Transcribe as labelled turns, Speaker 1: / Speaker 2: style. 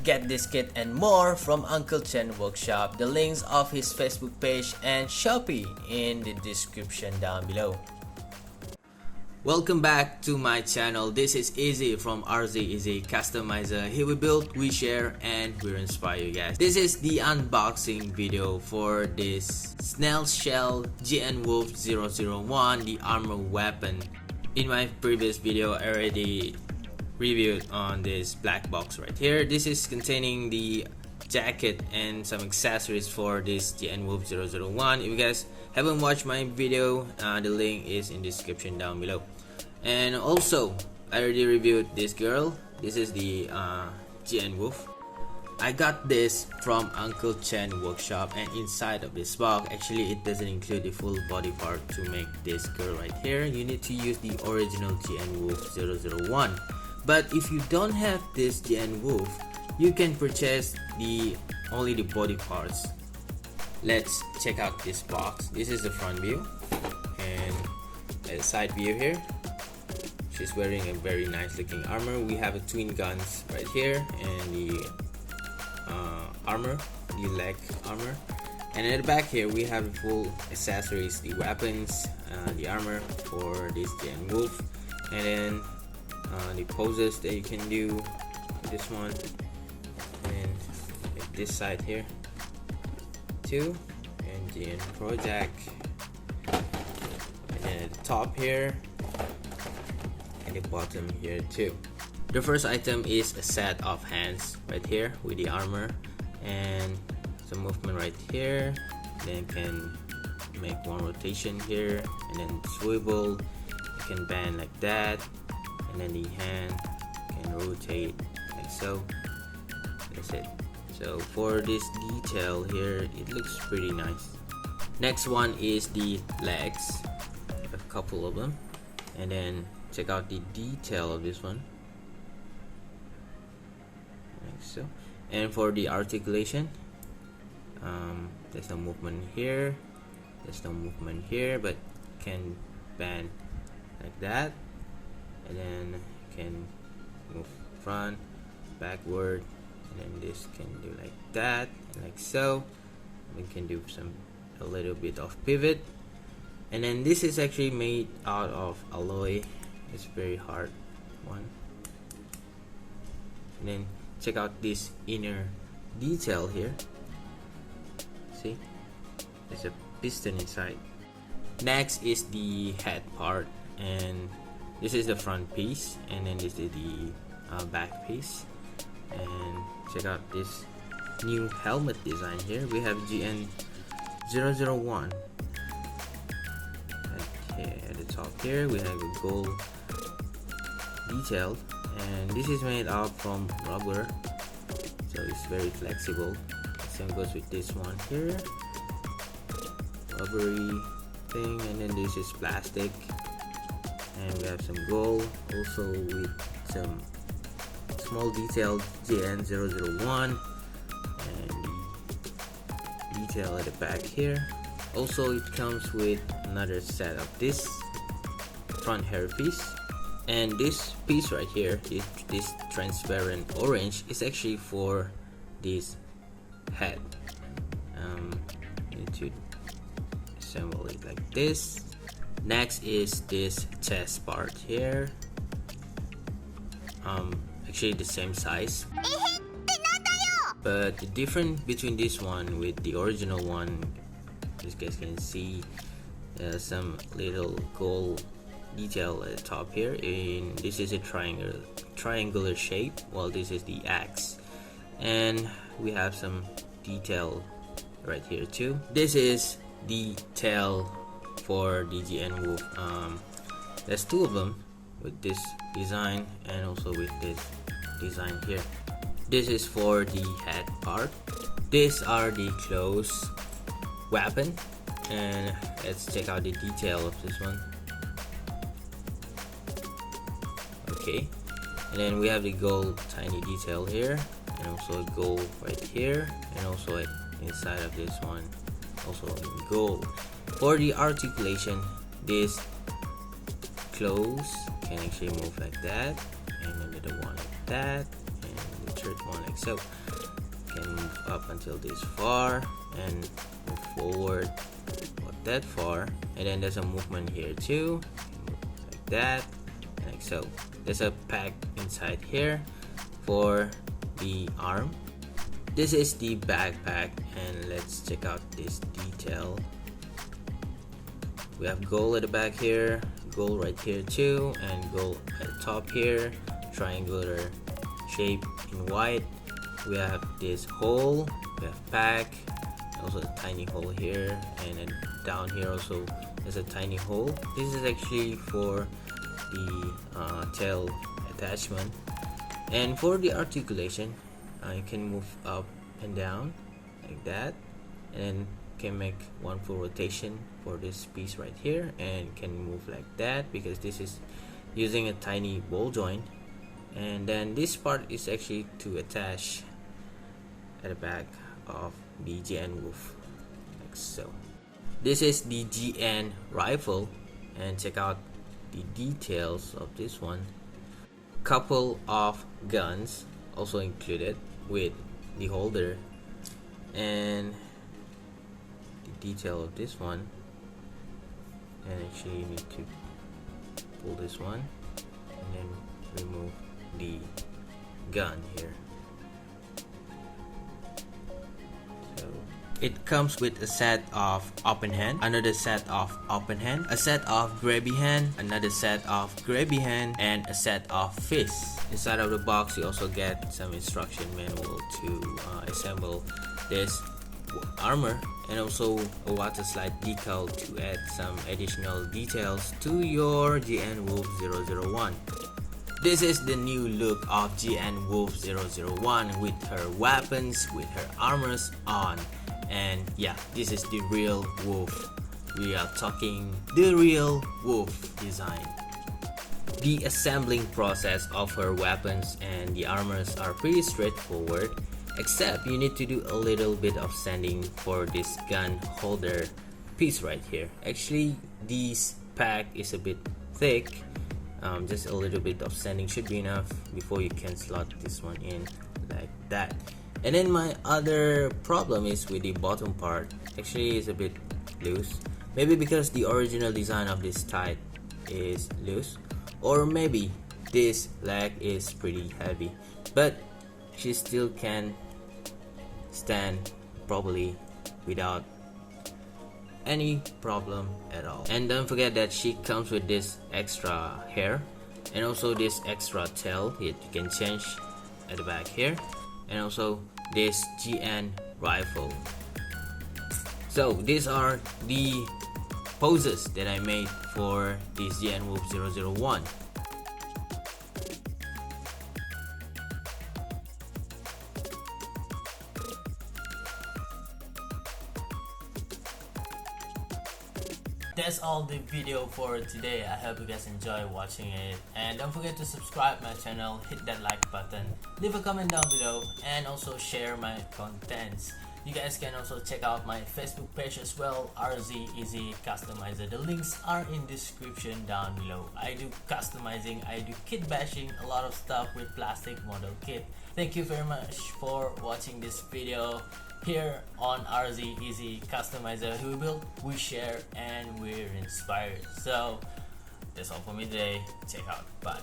Speaker 1: Get this kit and more from Uncle Chen Workshop. The links of his Facebook page and Shopee in the description down below. Welcome back to my channel. This is Eizy from Eizy Customizer. Here we build, we share, and we inspire you guys. This is the unboxing video for this Snail Shell GN Wolf 001, the armor weapon. In my previous video, I already reviewed on this black box right here. This is containing the jacket and some accessories for this GN Wolf 001. If you guys haven't watched my video, the link is in the description down below. And also, I already reviewed this girl. This is the GN Wolf. I got this from Uncle Chen Workshop, and inside of this box, actually it doesn't include the full body part to make this girl right here. You need to use the original GN Wolf 001. But if you don't have this GN Wolf, you can purchase only the body parts. Let's check out this box. This is the front view, and the side view here. She's wearing a very nice looking armor. We have a twin guns right here, and the armor, the leg armor. And at the back here we have full accessories, the weapons, the armor for this GN Wolf, and then the poses that you can do. This one, and this side here too, and GN Project, and then at the top here, and the bottom here too. The first item is a set of hands right here with the armor and some movement right here. Then can make one rotation here, and then swivel. You can bend like that, and then the hand can rotate like so. That's it. So for this detail here, it looks pretty nice. Next one is the legs, a couple of them, and then check out the detail of this one like so. And for the articulation, there's no movement here, there's no movement here, but can bend like that, and then can move front, backward, and then this can do like that, like so. We can do a little bit of pivot, and then this is actually made out of alloy. It's very hard one. And then check out this inner detail here. See, there's a piston inside. Next is the head part, and this is the front piece, and then this is the back piece. And check out this new helmet design here. We have GN 001 at the top here. We have a gold detail, and this is made out from rubber, so it's very flexible. Same goes with this one here, rubbery thing, and then this is plastic, and we have some gold also with some small detailed GN 001, and the detail at the back here. Also, it comes with another set of this front hairpiece, and this piece right here, this transparent orange, is actually for this head. Need to assemble it like this. Next is this chest part here. Actually the same size, but the difference between this one with the original one, you guys can see some little gold detail at the top here. And this is a triangular shape, while this is the axe, and we have some detail right here too. This is the tail for the GN Wolf. There's two of them with this design and also with this design here. This is for the head part. These are the close weapon, and let's check out the detail of this one. Okay, and then we have the gold tiny detail here, and also a gold right here, and also inside of this one also gold. For the articulation, this close can actually move like that, and another one like that, and the straight one like so. Can move up until this far and move forward not that far, and then there's a movement here too, like that, like so. There's a pack inside here for the arm. This is the backpack, and let's check out this detail. We have gold at the back here, gold right here too, and gold at the top here, triangular shape in white. We have this hole, we have pack, also a tiny hole here, and then down here also there's a tiny hole. This is actually for the tail attachment. And for the articulation, you can move up and down like that, and then can make one full rotation for this piece right here, and can move like that because this is using a tiny ball joint. And then this part is actually to attach at the back of the GN Wolf like so. This is the GN rifle, and check out the details of this one. Couple of guns also included with the holder, and the detail of this one. And actually you need to pull this one and then remove the gun here. So it comes with a set of open hand, another set of open hand, a set of grabby hand, another set of grabby hand, and a set of fists. Inside of the box you also get some instruction manual to assemble this armor, and also a water slide decal to add some additional details to your GN Wolf 001. This is the new look of GN Wolf 001 with her weapons, with her armors on. And yeah, this is the real wolf. We are talking the real wolf design. The assembling process of her weapons and the armors are pretty straightforward, except you need to do a little bit of sanding for this gun holder piece right here. Actually, this pack is a bit thick. Just a little bit of sanding should be enough before you can slot this one in like that. And then my other problem is with the bottom part. Actually, it's a bit loose. Maybe because the original design of this type is loose, or maybe this leg is pretty heavy, but she still can stand properly without any problem at all. And don't forget that she comes with this extra hair and also this extra tail that you can change at the back here, and also this GN rifle. So these are the poses that I made for this GN Wolf 001. That's all the video for today. I hope you guys enjoy watching it, and don't forget to subscribe my channel, hit that like button, leave a comment down below, and also share my contents. You guys can also check out my Facebook page as well, Eizy Customizer. The links are in description down below. I do customizing, I do kit bashing, a lot of stuff with plastic model kit. Thank you very much for watching this video here on Eizy Customizer. We build, we share, and we're inspired. So that's all for me today. Check out. Bye.